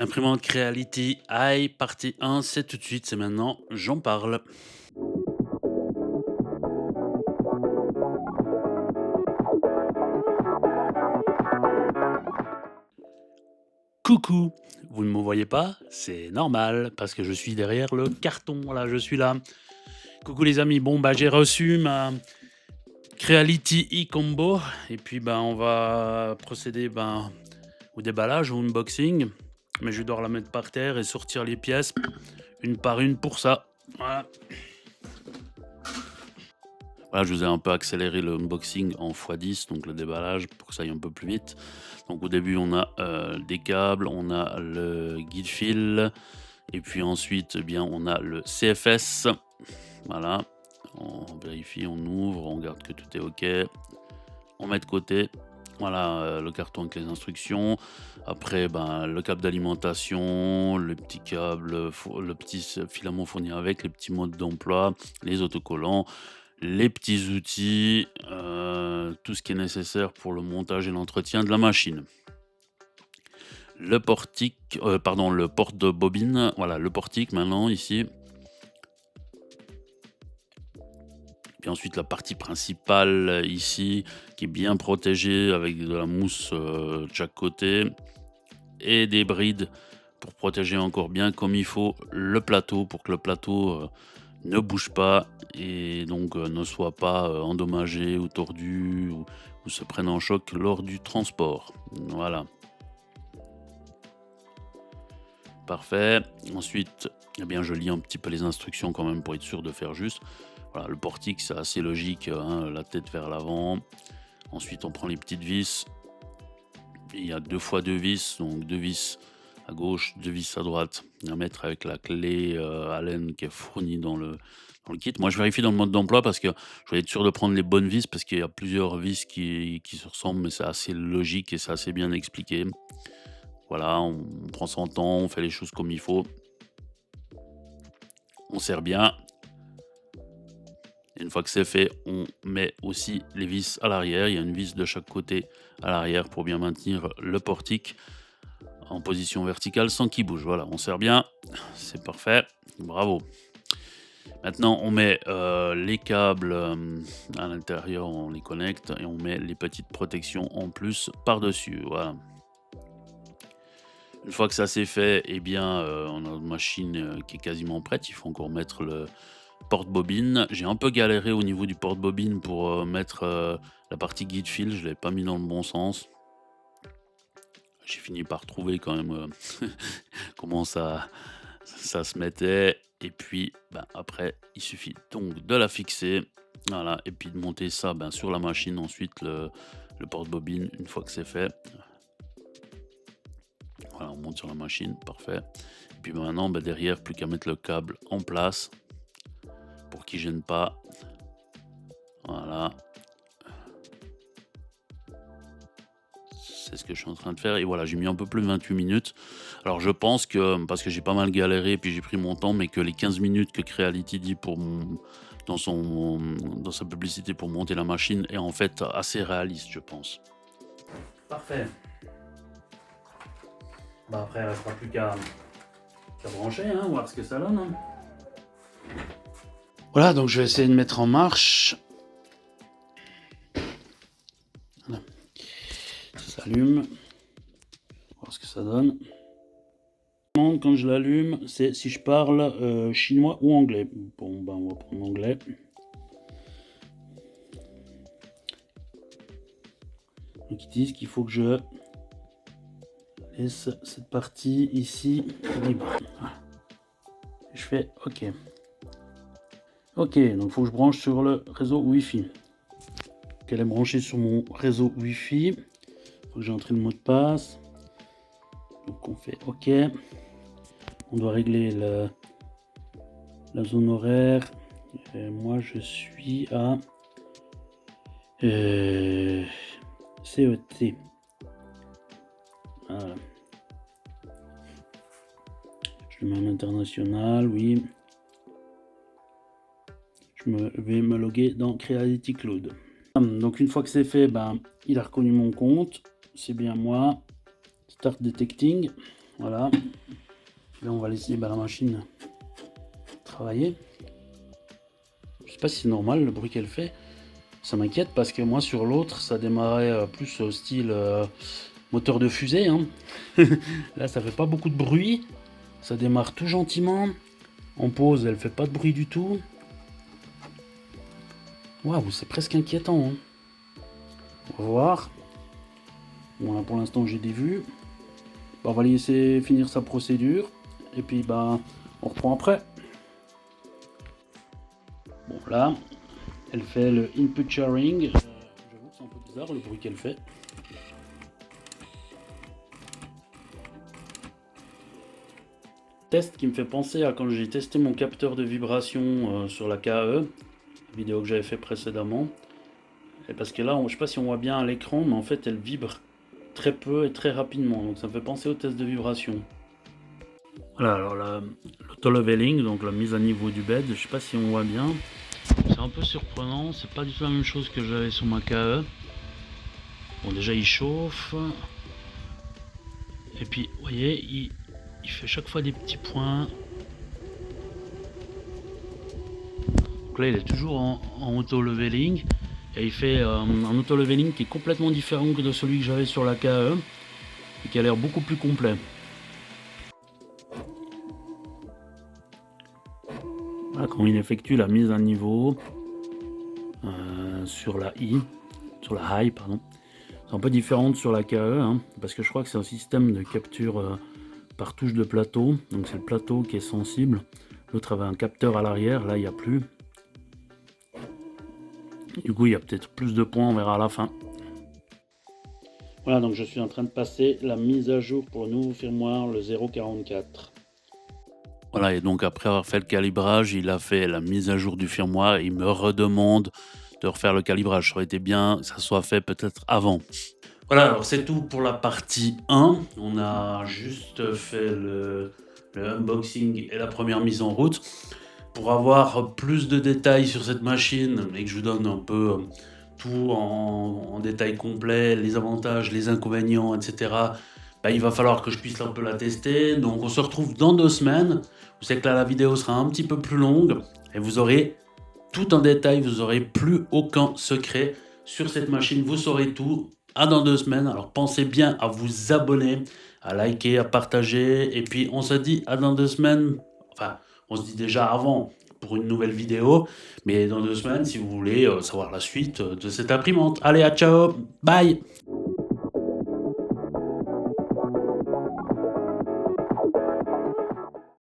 Imprimante Creality i partie 1, c'est tout de suite, c'est maintenant, j'en parle. Coucou, vous ne me voyez pas? C'est normal parce que je suis derrière le carton, voilà, je suis là. Coucou les amis, bon bah j'ai reçu ma Creality e-combo et puis ben on va procéder au déballage, au unboxing, mais je dois la mettre par terre et sortir les pièces une par une pour ça. Voilà. Voilà, je vous ai un peu accéléré le unboxing en x10, donc le déballage, pour que ça aille un peu plus vite. Donc au début, on a des câbles, on a le guide fil, et puis ensuite, eh bien, on a le CFS. Voilà, on vérifie, on ouvre, on regarde que tout est OK, on met de côté. Voilà, le carton avec les instructions. Après, ben, le câble d'alimentation, le petit câble, le petit filament fourni avec, les petits modes d'emploi, les autocollants, les petits outils, tout ce qui est nécessaire pour le montage et l'entretien de la machine. Le portique, pardon, le porte-bobine, voilà, le portique maintenant ici. Puis ensuite la partie principale ici, qui est bien protégée avec de la mousse, de chaque côté et des brides pour protéger encore bien comme il faut le plateau, pour que le plateau, ne bouge pas et donc ne soit pas, endommagé ou tordu ou se prenne en choc lors du transport. Voilà. Parfait. Ensuite, eh bien, je lis un petit peu les instructions quand même pour être sûr de faire juste. Voilà, le portique, c'est assez logique, hein, la tête vers l'avant. Ensuite, on prend les petites vis. Il y a 2 fois 2 vis, donc 2 vis à gauche, 2 vis à droite à mettre avec la clé, Allen qui est fournie dans le kit. Moi, je vérifie dans le mode d'emploi parce que je veux être sûr de prendre les bonnes vis parce qu'il y a plusieurs vis qui se ressemblent, mais c'est assez logique et c'est assez bien expliqué. Voilà, on prend son temps, on fait les choses comme il faut. On serre bien. Et une fois que c'est fait, on met aussi les vis à l'arrière. Il y a une vis de chaque côté à l'arrière pour bien maintenir le portique en position verticale sans qu'il bouge. Voilà, on serre bien, c'est parfait, bravo. Maintenant, on met les câbles à l'intérieur, on les connecte et on met les petites protections en plus par-dessus. Voilà. Une fois que ça c'est fait, eh bien, on a une machine qui est quasiment prête. Il faut encore mettre le porte-bobine. J'ai un peu galéré au niveau du porte-bobine pour mettre la partie guide fil. Je ne l'avais pas mis dans le bon sens. J'ai fini par trouver quand même comment ça se mettait. Et puis ben, après, il suffit donc de la fixer. Voilà, et puis de monter ça ben, sur la machine. Ensuite, le porte-bobine, une fois que c'est fait. Voilà, on monte sur la machine, parfait. Et puis ben, maintenant, ben, derrière, plus qu'à mettre le câble en place pour qu'il ne gêne pas. Voilà. C'est ce que je suis en train de faire et voilà, j'ai mis un peu plus de 28 minutes. Alors je pense que, parce que j'ai pas mal galéré, puis j'ai pris mon temps, mais que les 15 minutes que Creality dit dans sa publicité pour monter la machine est en fait assez réaliste, je pense. Parfait. Bah après, il ne restera plus qu'à brancher, hein, voir ce que ça donne. Hein. Voilà, donc je vais essayer de mettre en marche. Voilà. Ça s'allume. Voir ce que ça donne. Quand je l'allume, c'est si je parle chinois ou anglais. Bon, ben on va prendre anglais. Donc ils disent qu'il faut que je laisse cette partie ici libre. Voilà. Je fais OK. OK, donc il faut que je branche sur le réseau Wi-Fi. Elle est branchée sur mon réseau Wi-Fi. Il faut que j'entre le mot de passe. Donc on fait OK. On doit régler la zone horaire. Et moi je suis à CET. Voilà. Je le mets en international, oui. Je vais me loguer dans Creality Cloud. Donc une fois que c'est fait, ben, il a reconnu mon compte. C'est bien moi. Start detecting. Voilà. Là, on va laisser la machine travailler. Je sais pas si c'est normal le bruit qu'elle fait. Ça m'inquiète parce que moi, sur l'autre, ça démarrait plus style moteur de fusée. Hein. Là, ça fait pas beaucoup de bruit. Ça démarre tout gentiment. En pause, elle fait pas de bruit du tout. Waouh, c'est presque inquiétant. Hein. On va voir. Bon, là, pour l'instant, j'ai des vues. Bah, on va laisser finir sa procédure. Et puis, bah, on reprend après. Bon, là, elle fait le input sharing. J'avoue que c'est un peu bizarre le bruit qu'elle fait. Test qui me fait penser à quand j'ai testé mon capteur de vibration sur la KE, vidéo que j'avais fait précédemment. Et parce que là, je ne sais pas si on voit bien à l'écran, mais en fait, elle vibre très peu et très rapidement. Donc ça me fait penser au test de vibration. Voilà, alors l'auto-leveling, donc la mise à niveau du bed, je sais pas si on voit bien. C'est un peu surprenant, c'est pas du tout la même chose que j'avais sur ma KE. Bon, déjà il chauffe. Et puis, vous voyez, il fait chaque fois des petits points. Donc là, il est toujours en auto-leveling. Et il fait un auto-leveling qui est complètement différent que de celui que j'avais sur la KE. Et qui a l'air beaucoup plus complet. Voilà, quand il effectue la mise à niveau sur la high, pardon. C'est un peu différente sur la KE, hein, parce que je crois que c'est un système de capture par touche de plateau. Donc c'est le plateau qui est sensible. L'autre avait un capteur à l'arrière, là il n'y a plus. Du coup il y a peut-être plus de points, on verra à la fin. Voilà, donc je suis en train de passer la mise à jour pour le nouveau firmware, le 0.44. Voilà, et donc après avoir fait le calibrage, il a fait la mise à jour du firmware. Il me redemande de refaire le calibrage. Ça aurait été bien que ça soit fait peut-être avant. Voilà, alors c'est tout pour la partie 1. On a juste fait le unboxing et la première mise en route. Pour avoir plus de détails sur cette machine et que je vous donne un peu tout en détail complet, les avantages, les inconvénients, etc., bah, il va falloir que je puisse un peu la tester. Donc on se retrouve dans 2 semaines. Vous savez que là la vidéo sera un petit peu plus longue et vous aurez tout en détail, vous n'aurez plus aucun secret sur cette machine, vous saurez tout. À dans 2 semaines, alors pensez bien à vous abonner, à liker, à partager, et puis on se dit à dans 2 semaines, enfin on se dit déjà avant pour une nouvelle vidéo, mais dans 2 semaines si vous voulez savoir la suite de cette imprimante. Allez, à ciao, bye.